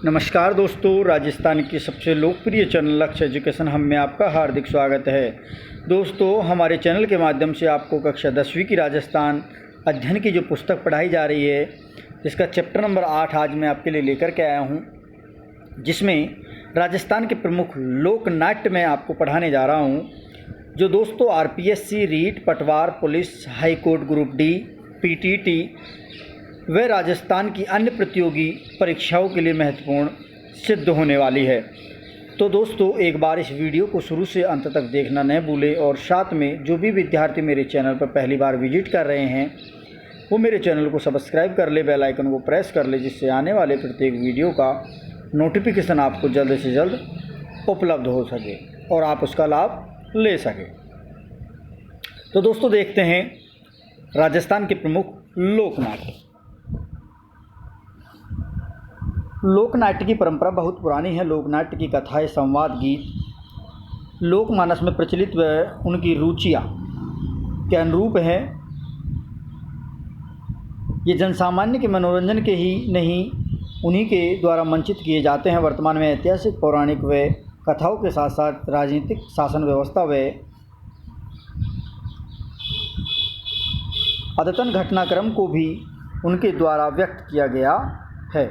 नमस्कार दोस्तों, राजस्थान की सबसे लोकप्रिय चैनल लक्ष्य एजुकेशन हम में आपका हार्दिक स्वागत है। दोस्तों, हमारे चैनल के माध्यम से आपको कक्षा 10वीं की राजस्थान अध्ययन की जो पुस्तक पढ़ाई जा रही है, जिसका चैप्टर नंबर 8 आज मैं आपके लिए लेकर के आया हूँ, जिसमें राजस्थान के प्रमुख लोक नाट्य मैं आपको पढ़ाने जा रहा हूँ। जो दोस्तों आरपीएससी, रीट, पटवार, police, high court group D, PTT व राजस्थान की अन्य प्रतियोगी परीक्षाओं के लिए महत्वपूर्ण सिद्ध होने वाली है। तो दोस्तों, एक बार इस वीडियो को शुरू से अंत तक देखना न भूलें और साथ में जो भी विद्यार्थी मेरे चैनल पर पहली बार विजिट कर रहे हैं वो मेरे चैनल को सब्सक्राइब कर ले, बेल आइकन को प्रेस कर ले, जिससे आने वाले प्रत्येक वीडियो का नोटिफिकेशन आपको जल्द से जल्द उपलब्ध हो सके और आप उसका लाभ ले सकें। तो दोस्तों, देखते हैं राजस्थान के प्रमुख लोकनाट्य। लोकनाट्य की परंपरा बहुत पुरानी है। लोकनाट्य की कथाएं, संवाद, गीत लोकमानस में प्रचलित व उनकी रुचियाँ के अनुरूप हैं। ये जनसामान्य के मनोरंजन के ही नहीं, उन्हीं के द्वारा मंचित किए जाते हैं। वर्तमान में ऐतिहासिक, पौराणिक व कथाओं के साथ साथ राजनीतिक, शासन व्यवस्था व अद्यतन घटनाक्रम को भी उनके द्वारा व्यक्त किया गया है।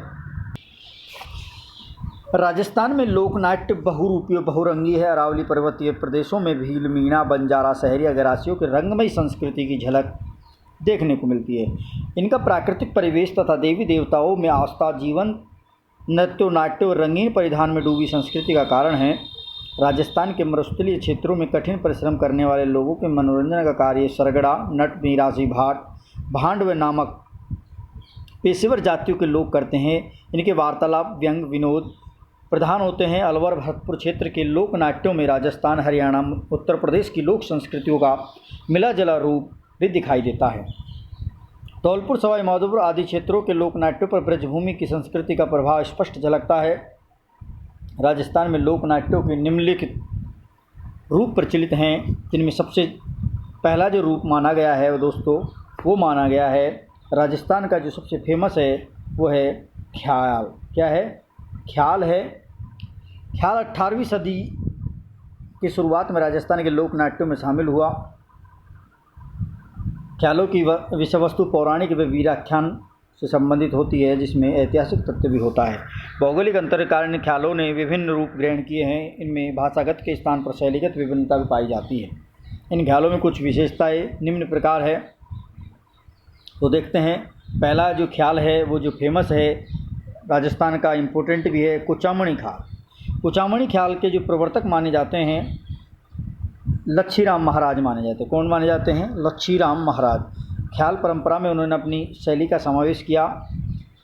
राजस्थान में लोकनाट्य बहुरूपी और बहुरंगी है। अरावली पर्वतीय प्रदेशों में भील, मीणा, बंजारा, शहरी आदिवासियों के रंगमयी संस्कृति की झलक देखने को मिलती है। इनका प्राकृतिक परिवेश तथा देवी देवताओं में आस्था, जीवन, नृत्य, नाट्य और रंगीन परिधान में डूबी संस्कृति का कारण है। राजस्थान के मरुस्थलीय क्षेत्रों में कठिन परिश्रम करने वाले लोगों के मनोरंजन का कार्य सरगड़ा, नट, मिरासी, भांड व नामक पेशेवर जातियों के लोग करते हैं। इनके वार्तालाप, व्यंग, विनोद प्रधान होते हैं। अलवर, भरतपुर क्षेत्र के लोक नाट्यों में राजस्थान, हरियाणा, उत्तर प्रदेश की लोक संस्कृतियों का मिला जुला रूप भी दिखाई देता है। धौलपुर, सवाई माधोपुर आदि क्षेत्रों के लोक नाट्यों पर ब्रजभूमि की संस्कृति का प्रभाव स्पष्ट झलकता है। राजस्थान में लोक नाट्यों के निम्नलिखित रूप प्रचलित हैं, जिनमें सबसे पहला जो रूप माना गया है दोस्तों, वो माना गया है राजस्थान का जो सबसे फेमस है वो है ख्याल। क्या है? ख्याल है। ख्याल 18वीं सदी की शुरुआत में राजस्थान के लोक नाट्यों में शामिल हुआ। ख्यालों की विषय वस्तु पौराणिक व वीराख्यान से संबंधित होती है, जिसमें ऐतिहासिक तथ्य भी होता है। भौगोलिक अंतर के कारण ख्यालों ने विभिन्न रूप ग्रहण किए हैं। इनमें भाषागत के स्थान पर शैलीगत विभिन्नता भी पाई जाती है। इन ख्यालों में कुछ विशेषताएं निम्न प्रकार है। तो देखते हैं। पहला जो ख्याल है वो जो फेमस है, राजस्थान का, इम्पोर्टेंट भी है, कुचामणी ख्याल। कुचामणी ख्याल के जो प्रवर्तक माने जाते हैं लच्छीराम महाराज माने जाते हैं। कौन माने जाते हैं? लच्छीराम महाराज। ख्याल परंपरा में उन्होंने अपनी शैली का समावेश किया।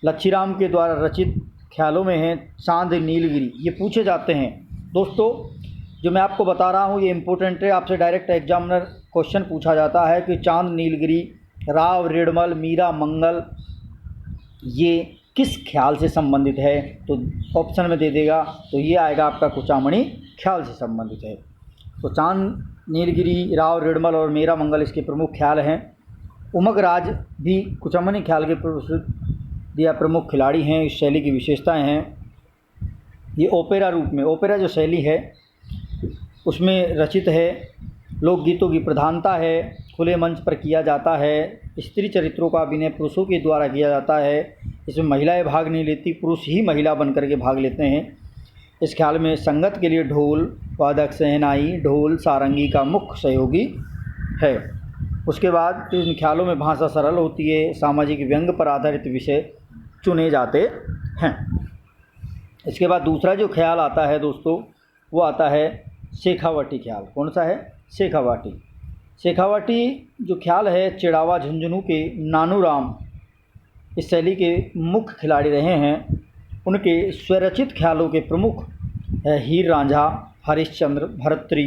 लच्छीराम के द्वारा रचित ख्यालों में हैं चांद, नीलगिरी। ये पूछे जाते हैं दोस्तों, जो मैं आपको बता रहा हूँ ये इम्पोर्टेंट है। आपसे डायरेक्ट एग्जामिनर क्वेश्चन पूछा जाता है कि चांद, नीलगिरी, राव, रेडमल, मीरा, मंगल ये किस ख्याल से संबंधित है? तो ऑप्शन में दे देगा, तो ये आएगा आपका कुचामणी ख्याल से संबंधित है। तो चांद, नीलगिरी, राव, रेडमल और मीरा मंगल इसके प्रमुख ख्याल हैं। उमग राज भी कुचामणी ख्याल के प्रमुख खिलाड़ी हैं। इस शैली की विशेषताएं हैं, ये ओपेरा रूप में, ओपेरा जो शैली है उसमें रचित है। लोकगीतों की प्रधानता है। खुले मंच पर किया जाता है। स्त्री चरित्रों का अभिनय पुरुषों के द्वारा किया जाता है। इसमें महिलाएं भाग नहीं लेती, पुरुष ही महिला बन करके भाग लेते हैं। इस ख्याल में संगत के लिए ढोल वादक, शहनाई, ढोल, सारंगी का मुख्य सहयोगी है। उसके बाद इन ख्यालों में भाषा सरल होती है। सामाजिक व्यंग पर आधारित विषय चुने जाते हैं। इसके बाद दूसरा जो ख्याल आता है दोस्तों, वो आता है शेखावटी ख्याल। कौन सा है? शेखावाटी। शेखावाटी जो ख्याल है चिड़ावा, झुंझुनू के नानूराम इस शैली के मुख्य खिलाड़ी रहे हैं। उनके स्वरचित ख्यालों के प्रमुख है हीर रांझा, हरिश्चंद्र, भरतरी,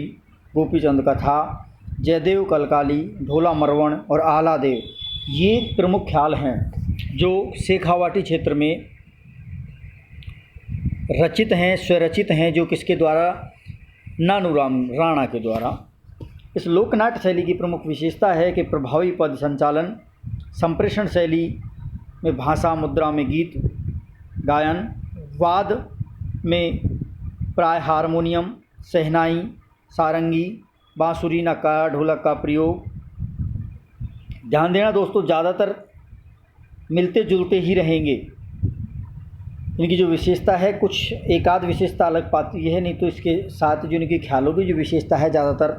गोपीचंद कथा, जयदेव कलकाली, ढोला मरवण और आलादेव। ये प्रमुख ख्याल हैं जो शेखावाटी क्षेत्र में रचित हैं, स्वरचित हैं, जो किसके द्वारा? नानूराम राणा के द्वारा। इस लोकनाट्य शैली की प्रमुख विशेषता है कि प्रभावी पद संचालन, संप्रेषण शैली में भाषा, मुद्रा में गीत गायन, वाद में प्राय हारमोनियम, शहनाई, सारंगी, बांसुरी, नगाड़ा, ढोलक का प्रयोग। ध्यान देना दोस्तों, ज़्यादातर मिलते जुलते ही रहेंगे। इनकी जो विशेषता है, कुछ एक आध विशेषता अलग पाती है, नहीं तो इसके साथ जो इनकी ख्यालों की जो विशेषता है ज़्यादातर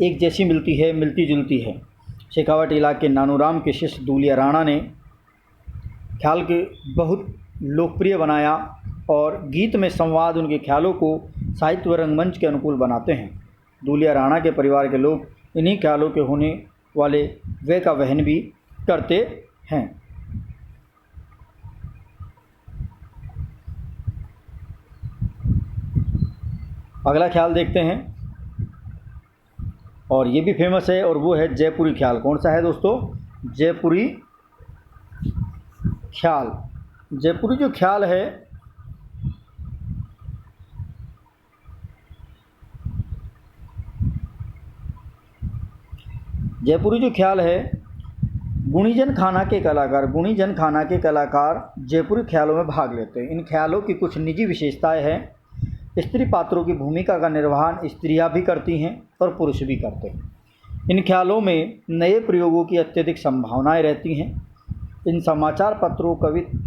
एक जैसी मिलती है, मिलती जुलती है। शेखावट इलाके के नानूराम के शिष्य दूलिया राणा ने ख्याल के बहुत लोकप्रिय बनाया और गीत में संवाद उनके ख्यालों को साहित्य व रंगमंच के अनुकूल बनाते हैं। दूलिया राणा के परिवार के लोग इन्हीं ख्यालों के होने वाले व्यय का वहन भी करते हैं। अगला ख्याल देखते हैं और ये भी फेमस है और वो है जयपुरी ख्याल। कौन सा है दोस्तों? जयपुरी ख्याल। जयपुरी जो ख्याल है गुणीजन खाना के कलाकार जयपुरी ख्यालों में भाग लेते हैं। इन ख्यालों की कुछ निजी विशेषताएं हैं। स्त्री पात्रों की भूमिका का निर्वहन स्त्रियां भी करती हैं और पुरुष भी करते हैं। इन ख्यालों में नए प्रयोगों की अत्यधिक संभावनाएं रहती हैं। इन समाचार पत्रों, कविता,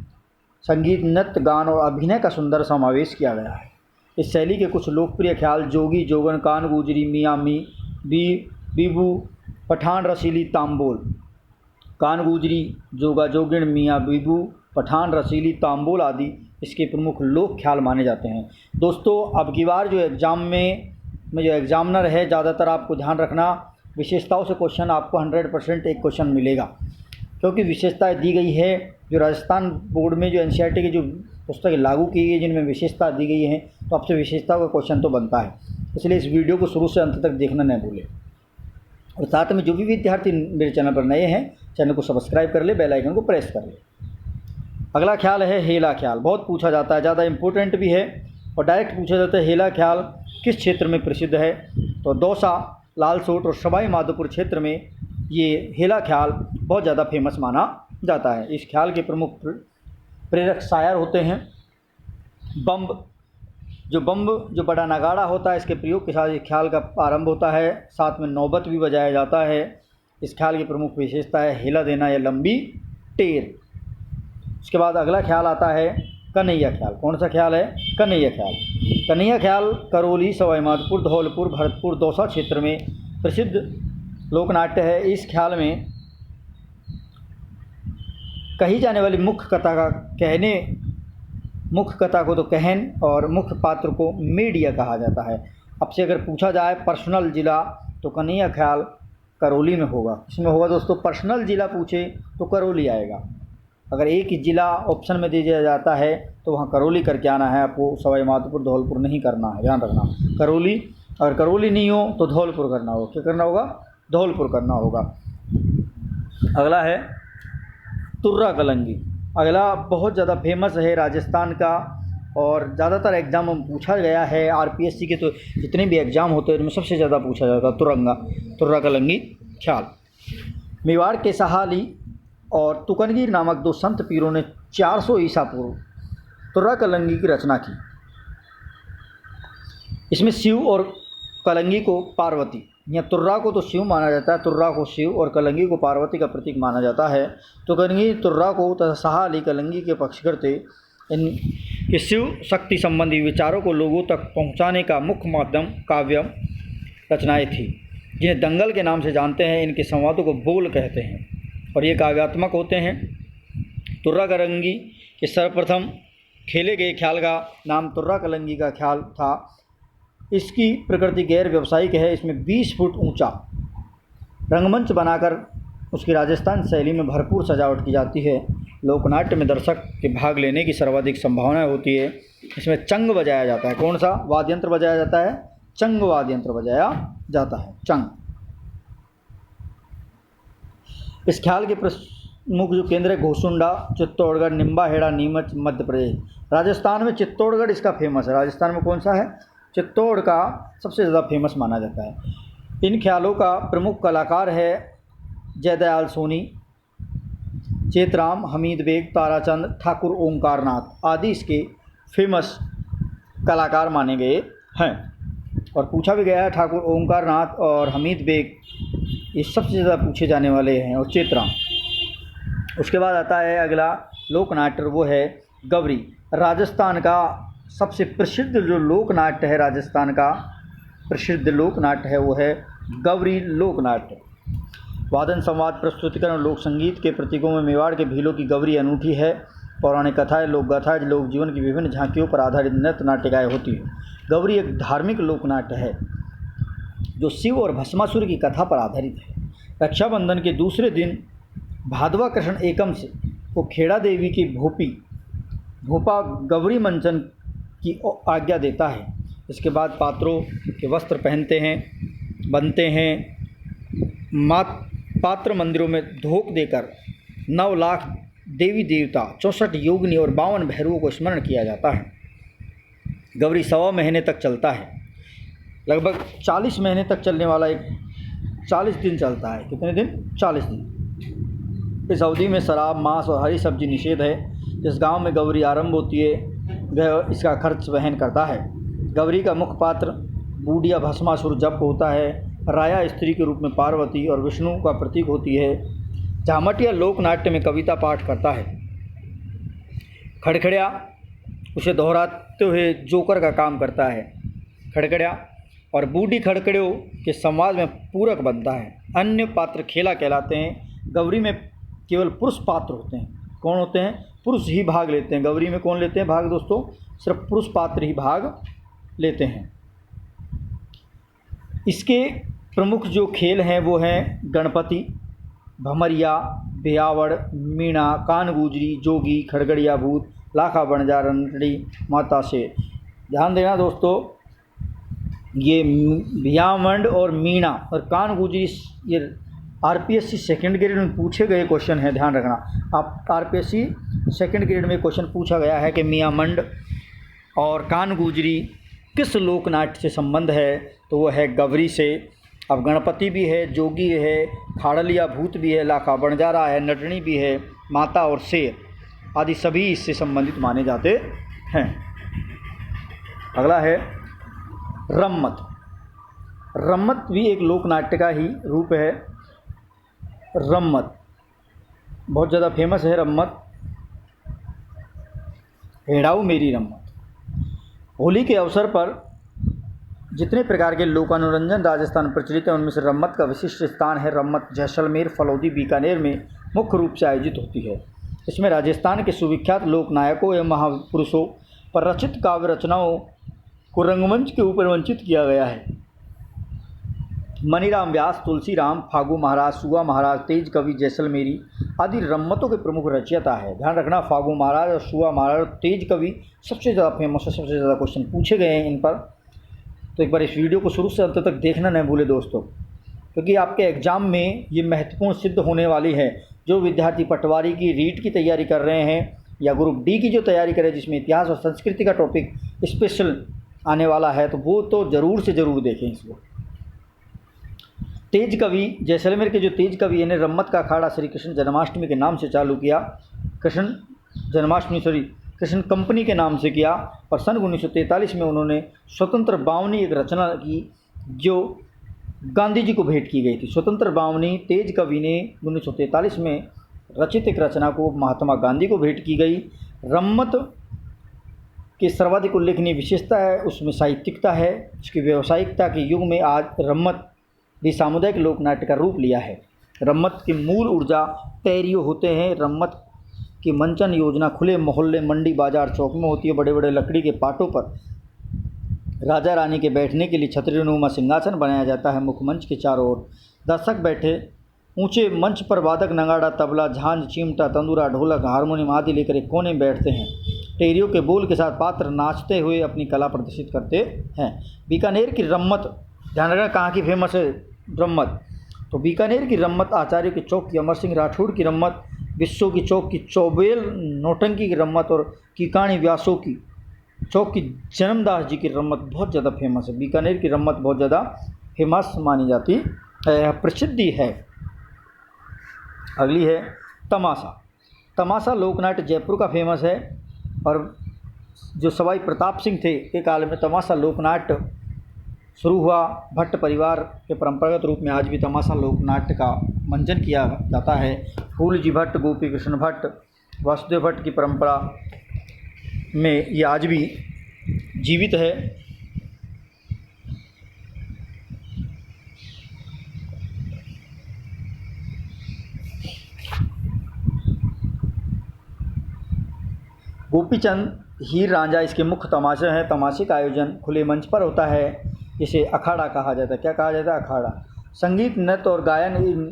संगीत, नृत्य, गान और अभिनय का सुंदर समावेश किया गया है। इस शैली के कुछ लोकप्रिय ख्याल जोगी, जोगन, कान गुजरी, मियाँ मी, बीबू, पठान, रसीली, तांबोल। कान गुजरी, जोगा जोगिन, मियाँ बीबू, पठान, रसीली, तांबोल आदि इसके प्रमुख लोक ख्याल माने जाते हैं। दोस्तों, अब की बार जो एग्ज़ाम में जो एग्जामिनर है, ज़्यादातर आपको ध्यान रखना, विशेषताओं से क्वेश्चन आपको 100% एक क्वेश्चन मिलेगा, क्योंकि विशेषताएं दी गई है। जो राजस्थान बोर्ड में जो एनसीईआरटी की जो पुस्तकें लागू की गई है, जिनमें विशेषता दी गई है, तो आपसे विशेषताओं का क्वेश्चन तो बनता है। इसलिए इस वीडियो को शुरू से अंत तक देखना न भूलें। और साथ में जो भी विद्यार्थी मेरे चैनल पर नए हैं, चैनल को सब्सक्राइब कर ले, बेल आइकन को प्रेस कर ले। अगला ख्याल है हेला ख्याल। बहुत पूछा जाता है, ज़्यादा इम्पोर्टेंट भी है और डायरेक्ट पूछा जाता है, हेला ख्याल किस क्षेत्र में प्रसिद्ध है? तो दौसा, लालसोट और सवाई माधोपुर क्षेत्र में ये हेला ख्याल बहुत ज़्यादा फेमस माना जाता है। इस ख्याल के प्रमुख प्रेरक शायर होते हैं बम्ब। जो बड़ा नगाड़ा होता है, इसके प्रयोग के साथ इस ख्याल का आरंभ होता है। साथ में नौबत भी बजाया जाता है। इस ख्याल की प्रमुख विशेषता है हेला देना या लंबी टेर। उसके बाद अगला ख्याल आता है कन्हैया ख्याल। कौन सा ख्याल है? कन्हैया ख्याल। कन्हैया ख्याल करौली, सवाई माधोपुर, धौलपुर, भरतपुर, दौसा क्षेत्र में प्रसिद्ध लोकनाट्य है। इस ख्याल में कही जाने वाली मुख्य कथा को तो कहन और मुख्य पात्र को मीडिया कहा जाता है। अब से अगर पूछा जाए पर्सनल जिला, तो कन्हैया ख्याल करौली में होगा। इसमें होगा दोस्तों, पर्सनल जिला पूछे तो करौली आएगा। अगर एक ही जिला ऑप्शन में दे दिया जाता है तो वहाँ करौली करके आना है आपको, सवाई माधोपुर, धौलपुर नहीं करना है, ध्यान रखना। करौली, अगर करौली नहीं हो तो धौलपुर करना होगा। क्या करना होगा? धौलपुर करना होगा। अगला है तुर्रा कलंगी। अगला बहुत ज़्यादा फेमस है राजस्थान का और ज़्यादातर एग्ज़ाम में पूछा गया है। आरपीएससी के तो जितने भी एग्ज़ाम होते हैं उनमें सबसे ज़्यादा पूछा जाता है तुर्रा कलंगी ख्याल। मेवाड़ के सहाली और तुकनगी नामक दो संत पीरों ने 400 ईसा पूर्व तुर्रा कलंगी की रचना की। इसमें शिव और कलंगी को पार्वती, या तुर्रा को तो शिव माना जाता है, तुर्रा को शिव और कलंगी को पार्वती का प्रतीक माना जाता है। तुकनगी तुर्रा को तथा सहाली कलंगी के पक्ष करते इनके शिव शक्ति संबंधी विचारों को लोगों तक पहुंचाने का मुख्य माध्यम काव्य रचनाएं थी, जिन्हें दंगल के नाम से जानते हैं। इनके संवादों को बोल कहते हैं और ये काव्यात्मक होते हैं। तुर्रा कलंगी के सर्वप्रथम खेले गए ख्याल का नाम तुर्रा कलंगी का ख्याल था। इसकी प्रकृति गैर व्यावसायिक है। इसमें 20 फुट ऊंचा रंगमंच बनाकर उसकी राजस्थान शैली में भरपूर सजावट की जाती है। लोकनाट्य में दर्शक के भाग लेने की सर्वाधिक संभावना होती है। इसमें चंग बजाया जाता है। कौन सा वाद्य यंत्र बजाया जाता है? चंग वाद्य यंत्र बजाया जाता है, चंग। इस ख्याल के प्रमुख जो केंद्र है घोसुंडा, चित्तौड़गढ़, निम्बाहेड़ा, नीमच, मध्य प्रदेश। राजस्थान में चित्तौड़गढ़ इसका फेमस है। राजस्थान में कौन सा है? चित्तौड़ का सबसे ज़्यादा फेमस माना जाता है। इन ख्यालों का प्रमुख कलाकार है जयदयाल सोनी। चेतराम, हमीद बेग, ताराचंद, ठाकुर ओंकारनाथ आदि इसके फेमस कलाकार माने गए हैं। और पूछा भी गया है, ठाकुर ओंकारनाथ और हमीद बेग ये सबसे ज़्यादा पूछे जाने वाले हैं, और चेतराम। उसके बाद आता है अगला लोकनाट्य, वो है गवरी। राजस्थान का सबसे प्रसिद्ध जो लोकनाट्य है, राजस्थान का प्रसिद्ध लोकनाट्य है, वो है गवरी लोकनाट्य। वादन, संवाद, प्रस्तुतिकरण, लोक संगीत के प्रतीकों में मेवाड़ के भीलों की गवरी अनूठी है। पौराणिक कथाएं, लोक गाथाएं, लोक जीवन की विभिन्न झांकियों पर आधारित नृत्य नाटिकाएँ होती हैं। गवरी एक धार्मिक लोकनाट्य है जो शिव और भस्मासुर की कथा पर आधारित है। रक्षाबंधन के दूसरे दिन भादवा कृष्ण एकम से को खेड़ा देवी की भोपा गवरी मंचन की आज्ञा देता है। इसके बाद पात्रों के वस्त्र बनते हैं। पात्र मंदिरों में धोख देकर 9 लाख देवी देवता, 64 योगिनी और 52 भैरवों को स्मरण किया जाता है। गवरी 1.25 महीने तक चलता है, लगभग 40 महीने तक चलने वाला एक 40 दिन चलता है। कितने दिन? 40 दिन। इस अवधि में शराब, मांस और हरी सब्जी निषेध है। जिस गांव में गवरी आरंभ होती है वह इसका खर्च वहन करता है। गवरी का मुख्य पात्र बूढ़िया भस्मासुर जप होता है। राया स्त्री के रूप में पार्वती और विष्णु का प्रतीक होती है। झामटिया लोकनाट्य में कविता पाठ करता है। खड़खड़िया उसे दोहराते हुए जोकर का काम करता है। खड़खड़िया और बूढ़ी खड़खड़ियों के संवाद में पूरक बनता है। अन्य पात्र खेला कहलाते हैं। गवरी में केवल पुरुष पात्र होते हैं। कौन होते हैं? पुरुष ही भाग लेते हैं। गवरी में कौन लेते हैं भाग दोस्तों? सिर्फ पुरुष पात्र ही भाग लेते हैं। इसके प्रमुख जो खेल हैं वो हैं गणपति, भमरिया, ब्यावड़, मीणा, कानगुजरी, जोगी, खड़गड़िया भूत, लाखा बणजार, नटड़ी, माता शेर। ध्यान देना दोस्तों, ये ब्यावड़ और मीणा और कानगुजरी ये आरपीएससी सेकंड ग्रेड में पूछे गए क्वेश्चन है। ध्यान रखना, आप आरपीएससी सेकंड ग्रेड में क्वेश्चन पूछा गया है कि मियामंड और कानगुजरी किस लोकनाट्य से संबंध है, तो वो है गवरी से। अब गणपति भी है, जोगी है, खाड़लिया भूत भी है, लाखा बणजारा है, नटनी भी है, माता और शेर आदि सभी इससे संबंधित माने जाते हैं। अगला है रम्मत। रम्मत भी एक लोकनाट्य का ही रूप है। रम्मत बहुत ज़्यादा फेमस है। रम्मत, हेड़ाऊ मेरी रम्मत। होली के अवसर पर जितने प्रकार के लोकानुरंजन राजस्थान प्रचलित हैं उनमें से रम्मत का विशिष्ट स्थान है। रम्मत जैसलमेर, फलौदी, बीकानेर में मुख्य रूप से आयोजित होती है। इसमें राजस्थान के सुविख्यात लोकनायकों एवं महापुरुषों पर रचित काव्य रचनाओं को रंगमंच के ऊपर मंचित किया गया है। मनीराम व्यास, तुलसीराम, फागू महाराज, सुआ महाराज, तेज कवि जैसलमेरी आदि रम्मतों के प्रमुख रचयिता है। ध्यान रखना, फागू महाराज और सुआ महाराज और तेज कवि सबसे ज़्यादा फेमस है, सबसे ज़्यादा क्वेश्चन पूछे गए हैं इन पर। तो एक बार इस वीडियो को शुरू से अंत तक देखना न भूले दोस्तों, क्योंकि आपके एग्ज़ाम में ये महत्वपूर्ण सिद्ध होने वाली है। जो विद्यार्थी पटवारी की रीट की तैयारी कर रहे हैं या ग्रुप डी की जो तैयारी करें जिसमें इतिहास और संस्कृति का टॉपिक स्पेशल आने वाला है, तो वो तो ज़रूर से ज़रूर देखें इसको। तेज कवि जैसलमेर के जो तेज कवि ने रम्मत का अखाड़ा श्री कृष्ण जन्माष्टमी के नाम से चालू किया। कृष्ण कंपनी के नाम से किया और सन 1943 में उन्होंने स्वतंत्र बावनी एक रचना की जो गांधी जी को भेंट की गई थी। स्वतंत्र बावनी तेज कवि ने 1943 में रचित एक रचना को महात्मा गांधी को भेंट की गई। रम्मत की सर्वाधिक उल्लेखनीय विशेषता है उसमें साहित्यिकता है। उसकी व्यावसायिकता के युग में आज रम्मत भी सामुदायिक लोकनाट्य का रूप लिया है। रम्मत की मूल ऊर्जा तैरियो होते हैं। रम्मत की मंचन योजना खुले मोहल्ले, मंडी, बाजार, चौक में होती है। बड़े बड़े लकड़ी के पाटों पर राजा रानी के बैठने के लिए छतरीनुमा सिंहासन बनाया जाता है। मुख्य मंच के चारों ओर दर्शक बैठे। ऊंचे मंच पर वादक नगाड़ा, तबला, झांझ, चिमटा, तंदूरा, ढोलक, हारमोनियम आदि लेकर एक कोने में बैठते हैं। टेरियों के बोल के साथ पात्र नाचते हुए अपनी कला प्रदर्शित करते हैं। बीकानेर की रम्मत, ध्यान रखना कहाँ की फेमस है रम्मत, तो बीकानेर की रम्मत आचार्य के चौक की अमर सिंह राठौड़ की रम्मत, विश्व की चौक की चौबेल नौटंकी की रम्मत और कीकाणी व्यासों की चौक की जन्मदास जी की रम्मत बहुत ज़्यादा फेमस है। बीकानेर की रम्मत बहुत ज़्यादा फेमस मानी जाती है, प्रसिद्धि है। अगली है तमाशा। तमाशा लोकनाट्य जयपुर का फेमस है और जो सवाई प्रताप सिंह थे के काल में तमाशा लोकनाट्य शुरू हुआ। भट्ट परिवार के परंपरागत रूप में आज भी तमाशा लोकनाट्य का मंचन किया जाता है। फूलजी भट्ट, गोपी कृष्ण भट्ट, वासुदेव भट्ट की परंपरा में ये आज भी जीवित है। गोपीचंद, हीर रांझा इसके मुख्य तमाशे हैं। तमाशे का आयोजन खुले मंच पर होता है, इसे अखाड़ा कहा जाता है। क्या कहा जाता है? अखाड़ा। संगीत, नृत्य और गायन इन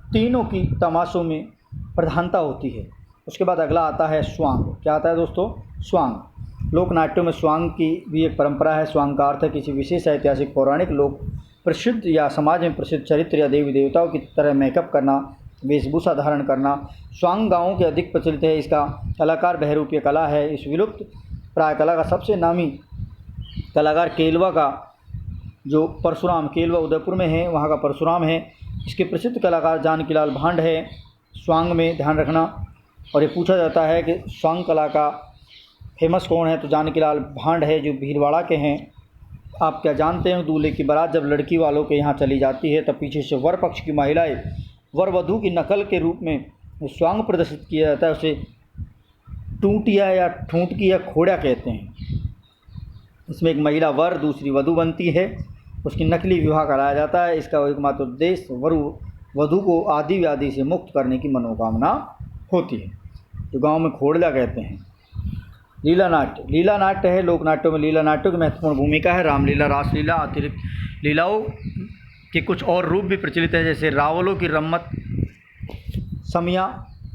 तीनों की तमाशों में प्रधानता होती है। उसके बाद अगला आता है स्वांग। क्या आता है दोस्तों? स्वांग। लोक नाट्यों में स्वांग की भी एक परंपरा है। स्वांग का अर्थ है किसी विशेष ऐतिहासिक, पौराणिक, लोक प्रसिद्ध या समाज में प्रसिद्ध चरित्र या देवी देवताओं की तरह मेकअप करना, वेशभूषा धारण करना। स्वांग गाँवों के अधिक प्रचलित है। इसका कलाकार बहरूपीय कला है। इस विलुप्त प्राय कला का सबसे नामी कलाकार केलवा का, जो परशुराम, केलवा उदयपुर में है, वहाँ का परशुराम है। इसके प्रसिद्ध कलाकार जानकीलाल भांड है। स्वांग में ध्यान रखना, और ये पूछा जाता है कि स्वांग कला का फेमस कौन है, तो जानकीलाल भांड है, जो भीलवाड़ा के हैं। आप क्या जानते हैं, दूल्हे की बारात जब लड़की वालों के यहाँ चली जाती है तब पीछे से वर पक्ष की महिलाएं वर वधू की नकल के रूप में स्वांग प्रदर्शित किया जाता है। उसे टूटिया या ठूंटकी या खोड़ा कहते हैं। इसमें एक महिला वर, दूसरी वधू बनती है, उसकी नकली विवाह कराया जाता है। इसका एकमात्र उद्देश्य वधू को आदि व्याधि से मुक्त करने की मनोकामना होती है, जो गांव में खोड़ला कहते हैं। लीला नाट्य। लीला नाट्य है लोक नाट्यों में लीला नाट्यों की महत्वपूर्ण भूमिका है। रामलीला, रासलीला, अतिरिक्त लीलाओं के कुछ और रूप भी प्रचलित है, जैसे रावलों की रम्मत, समिया,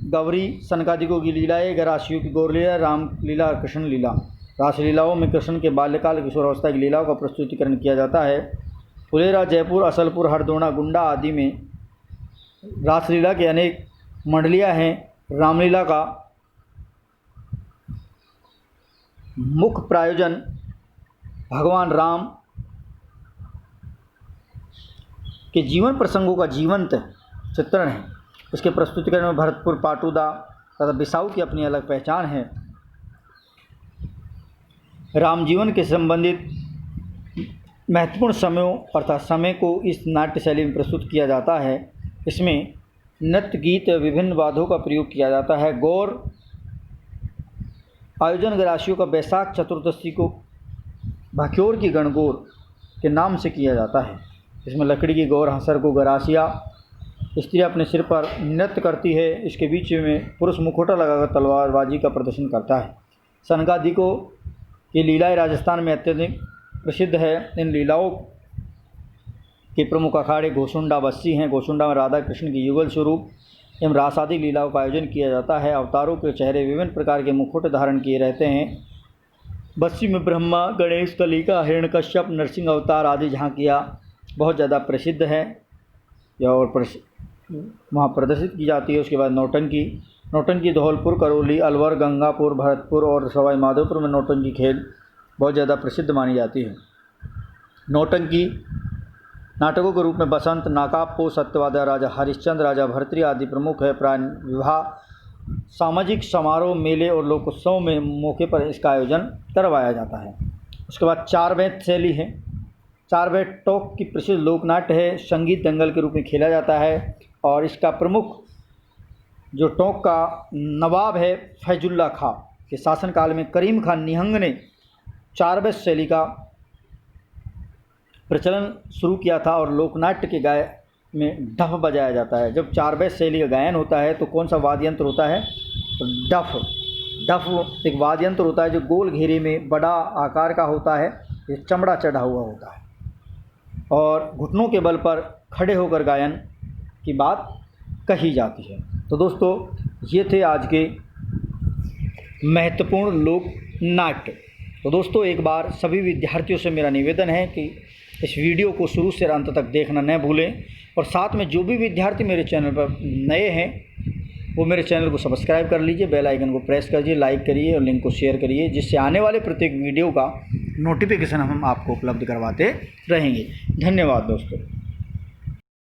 गौरी, सनकादिकों की लीलाएँ, गरासियों की गौरलीला, रामलीला और कृष्ण लीला। रासलीलाओं में कृष्ण के बाल्यकाल, किशोरावस्था की लीलाओं का प्रस्तुतिकरण किया जाता है। फुलेरा, जयपुर, असलपुर, हरदोना, गुंडा आदि में रासलीला की अनेक मंडलियाँ हैं। रामलीला का मुख्य प्रायोजन भगवान राम के जीवन प्रसंगों का जीवंत चित्रण है। इसके प्रस्तुतिकरण में भरतपुर, पाटुदा तथा बिसाऊ की अपनी अलग पहचान है। राम जीवन के संबंधित महत्वपूर्ण समयों अर्थात समय को इस नाट्य शैली में प्रस्तुत किया जाता है। इसमें नृत्य, गीत, विभिन्न वाद्यों का प्रयोग किया जाता है। गौर आयोजन गरासियों का बैसाख चतुर्दशी को भाक्योर की गणगौर के नाम से किया जाता है। इसमें लकड़ी की गौर हंसर को गरासिया, स्त्री अपने सिर पर नृत्य करती है। इसके बीच में पुरुष मुखौटा लगाकर तलवारबाजी का प्रदर्शन करता है। सनकादिकों की लीलाएँ राजस्थान में अत्यधिक प्रसिद्ध है। इन लीलाओं के प्रमुख अखाड़े घोसुंडा, बस्सी हैं। घोसुंडा में राधा कृष्ण की युगल स्वरूप एवं रास आदि लीलाओं का आयोजन किया जाता है। अवतारों के चेहरे विभिन्न प्रकार के मुखौटे धारण किए रहते हैं। बस्सी में ब्रह्मा, गणेश, कलिका, हिरण्यकश्यप, नरसिंह अवतार आदि झांकियाँ बहुत ज़्यादा प्रसिद्ध है या और वहाँ प्रदर्शित की जाती है। उसके बाद नौटंकी धौलपुर, करौली, अलवर, गंगापुर, भरतपुर और सवाई माधोपुर में नौटंकी खेल बहुत ज़्यादा प्रसिद्ध मानी जाती है। नौटंकी नाटकों के रूप में बसंत, नाकापो, सत्यवादा, राजा हरिश्चंद्र, राजा भर्तृ आदि प्रमुख है। प्राय विवाह, सामाजिक समारोह, मेले और लोकोत्सव में मौके पर इसका आयोजन करवाया जाता है। उसके बाद चार बैत शैली है। चार बैत टोक की प्रसिद्ध लोकनाट्य है। संगीत दंगल के रूप में खेला जाता है और इसका प्रमुख जो टोक का नवाब है फैजुल्ला खां के शासनकाल में करीम खान निहंग ने चार बैत शैली का प्रचलन शुरू किया था और लोकनाट्य के गाय में डफ बजाया जाता है। जब चार बैत शैली का गायन होता है तो कौन सा वाद्य यंत्र होता है? तो डफ एक वाद्य यंत्र होता है जो गोल घेरे में बड़ा आकार का होता है। ये चमड़ा चढ़ा हुआ होता है और घुटनों के बल पर खड़े होकर गायन की बात कही जाती है। तो दोस्तों, ये थे आज के महत्वपूर्ण लोक नाट्य। तो दोस्तों, एक बार सभी विद्यार्थियों से मेरा निवेदन है कि इस वीडियो को शुरू से अंत तक देखना न भूलें और साथ में जो भी विद्यार्थी मेरे चैनल पर नए हैं वो मेरे चैनल को सब्सक्राइब कर लीजिए, बेल आइकन को प्रेस करिए, लाइक करिए और लिंक को शेयर करिए, जिससे आने वाले प्रत्येक वीडियो का नोटिफिकेशन हम आपको उपलब्ध करवाते रहेंगे। धन्यवाद दोस्तों।